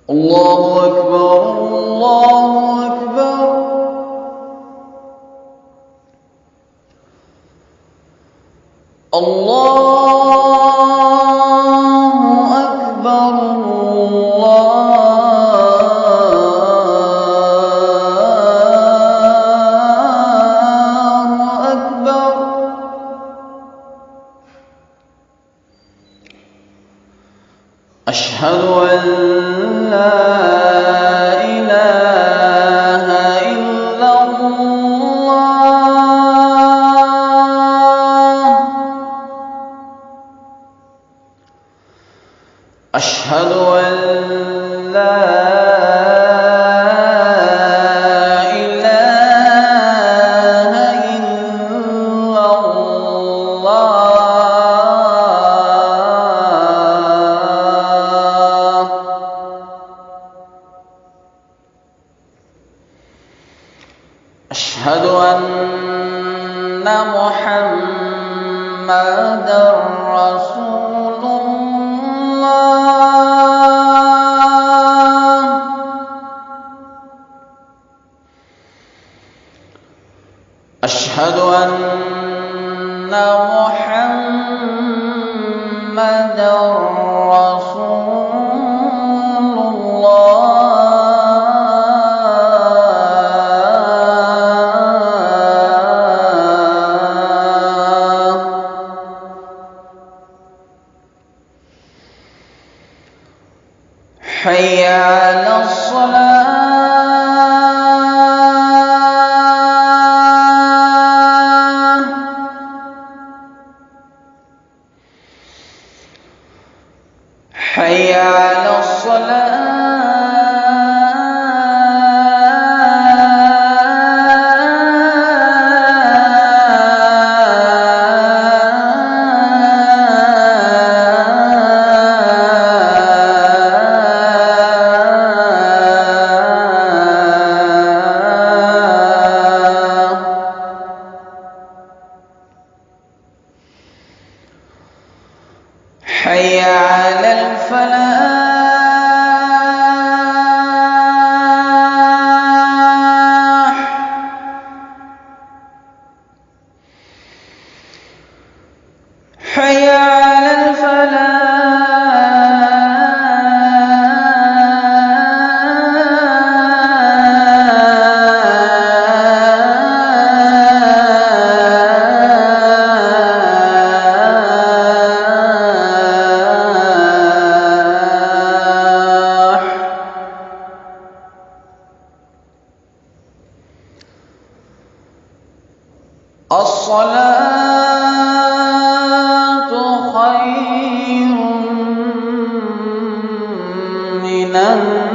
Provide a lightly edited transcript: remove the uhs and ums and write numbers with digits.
الله أكبر الله أكبر. الله أكبر الله أكبر. أشهد أن لا إله إلا الله. أشهد أن لا إله إلا الله. أشهد أن محمدًا رسول الله. أشهد أن محمدًا رسول الله. حي على الصلاة. حي على الصلاة. حي على الفلاح. حي على الصلاة خير من النوم.